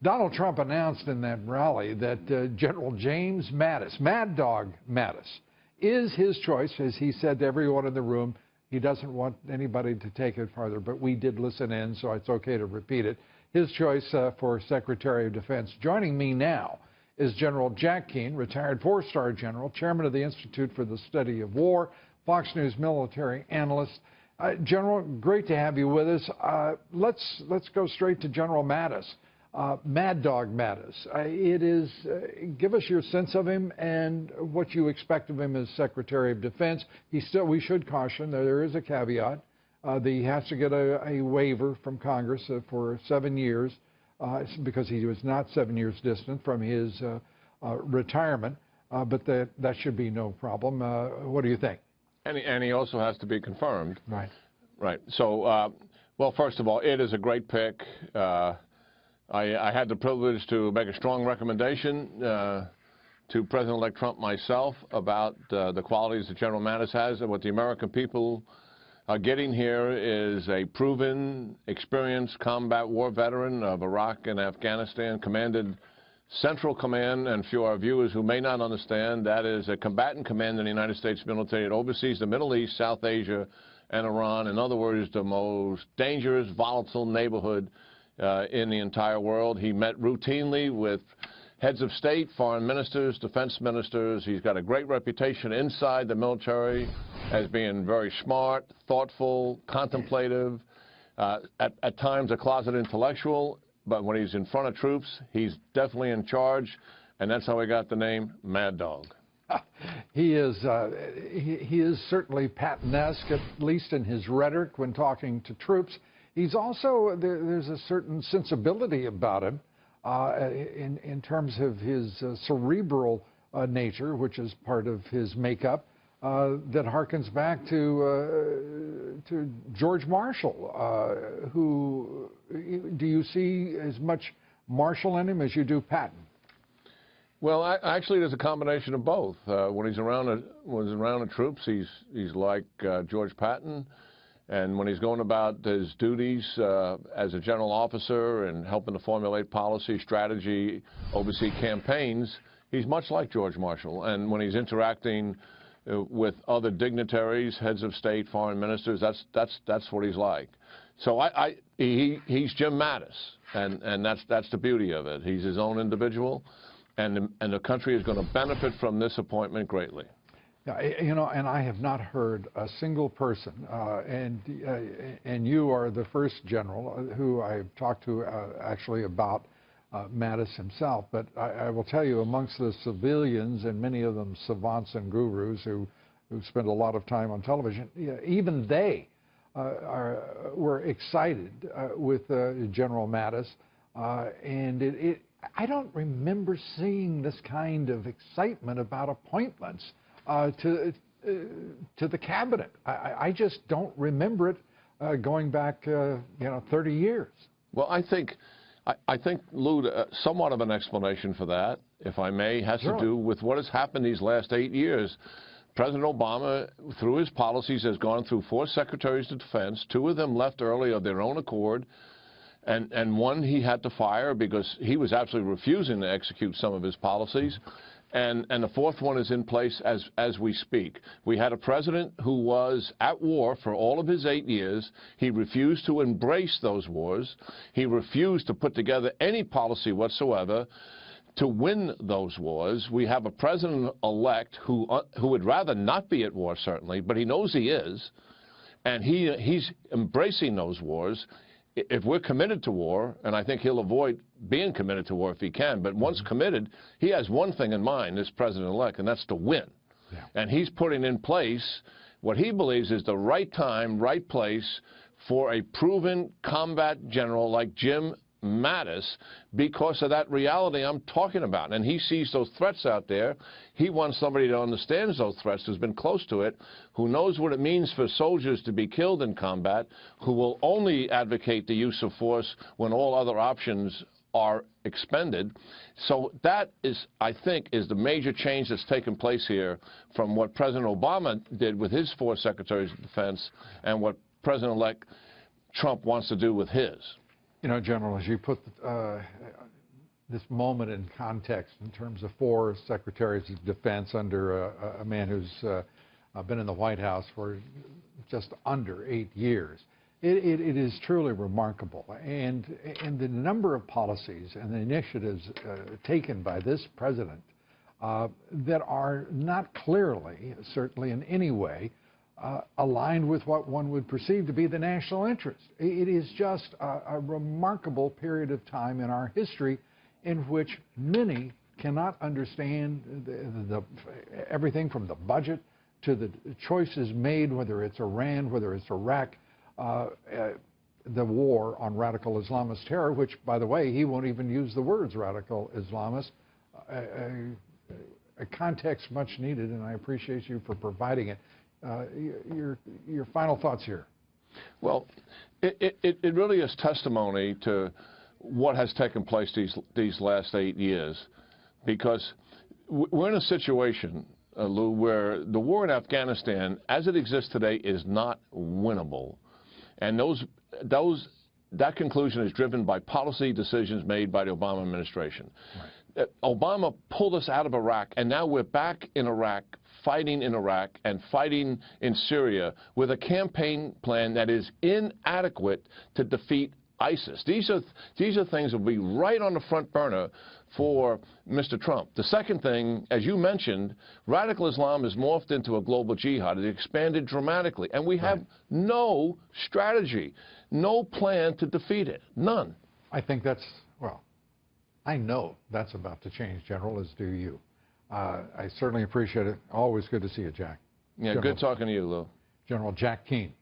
Donald Trump announced in that rally that General James Mattis, Mad Dog Mattis, is his choice, as he said to everyone in the room. He doesn't want anybody to take it farther, but we did listen in, so it's okay to repeat it. His choice for Secretary of Defense. Joining me now is General Jack Keane, retired four-star general, chairman of the Institute for the Study of War, Fox News military analyst. General, great to have you with us. Let's go straight to General Mattis. Mad Dog Mattis. Give us your sense of him and what you expect of him as Secretary of Defense. We should caution that there is a caveat. That he has to get a waiver from Congress for 7 years because he was not 7 years distant from his retirement. But that should be no problem. What do you think? And he also has to be confirmed. Right. Right. So, well, first of all, it is a great pick. I had the privilege to make a strong recommendation to President-elect Trump myself about the qualities that General Mattis has, and what the American people are getting here is a proven, experienced combat war veteran of Iraq and Afghanistan, commanded Central Command, and for our viewers who may not understand, that is a combatant command in the United States military that oversees the Middle East, South Asia, and Iran. In other words, the most dangerous, volatile neighborhood in the entire world. He met routinely with heads of state, foreign ministers, defense ministers. He's got a great reputation inside the military as being very smart, thoughtful, contemplative, at times a closet intellectual. But when he's in front of troops, he's definitely in charge, and that's how he got the name Mad Dog. He is certainly Patton-esque, at least in his rhetoric when talking to troops. He's also, there's a certain sensibility about him in terms of his cerebral nature, which is part of his makeup, that harkens back to George Marshall, who, do you see as much Marshall in him as you do Patton? Well, actually, there's a combination of both. When he's around the troops, he's like George Patton. And when he's going about his duties as a general officer and helping to formulate policy, strategy, oversee campaigns, he's much like George Marshall. And when he's interacting with other dignitaries, heads of state, foreign ministers, that's what he's like. So he's Jim Mattis, and that's the beauty of it. He's his own individual, and the country is going to benefit from this appointment greatly. You know, and I have not heard a single person, and you are the first general who I've talked to actually about Mattis himself. But I will tell you, amongst the civilians, and many of them savants and gurus who spend a lot of time on television, even they were excited with General Mattis. And I don't remember seeing this kind of excitement about appointments to the cabinet. I just don't remember it going back, 30 years. Well, I think, Lou, somewhat of an explanation for that, if I may, has to do with what has happened these last 8 years. President Obama, through his policies, has gone through 4 secretaries of defense. 2 of them left early of their own accord, and one he had to fire because he was absolutely refusing to execute some of his policies. And the 4th one is in place as we speak. We had a president who was at war for all of his 8 years. He refused to embrace those wars. He refused to put together any policy whatsoever to win those wars. We have a president-elect who would rather not be at war, certainly, but he knows he is, and he's embracing those wars. If we're committed to war, and I think he'll avoid being committed to war if he can, but once committed, he has one thing in mind, this president-elect, and that's to win. Yeah. And he's putting in place what he believes is the right time, right place for a proven combat general like Jim Mattis, because of that reality I'm talking about. And he sees those threats out there. He wants somebody that understands those threats, who's been close to it, who knows what it means for soldiers to be killed in combat, who will only advocate the use of force when all other options are expended. So that is, I think, is the major change that's taken place here from what President Obama did with his 4 secretaries of defense and what President-elect Trump wants to do with his. You know, General, as you put this moment in context in terms of 4 secretaries of defense under a man who's been in the White House for just under 8 years. It is truly remarkable. And the number of policies and the initiatives taken by this president that are not clearly, certainly in any way, aligned with what one would perceive to be the national interest. It is just a remarkable period of time in our history in which many cannot understand everything from the budget to the choices made, whether it's Iran, whether it's Iraq, the war on radical Islamist terror, which, by the way, he won't even use the words radical Islamist, a context much needed, and I appreciate you for providing it. Your final thoughts here. Well, it really is testimony to what has taken place these last 8 years, because we're in a situation, Lou, where the war in Afghanistan, as it exists today, is not winnable, and that conclusion is driven by policy decisions made by the Obama administration. Right. Obama pulled us out of Iraq, and now we're back in Iraq, fighting in Iraq and fighting in Syria with a campaign plan that is inadequate to defeat ISIS. These are things that will be right on the front burner for Mr. Trump. The second thing, as you mentioned, radical Islam has morphed into a global jihad. It expanded dramatically, and we have no strategy, no plan to defeat it, none. I think that's, well, I know that's about to change, General, as do you. I certainly appreciate it. Always good to see you, Jack. Yeah, good talking to you, Lou. General Jack Keane.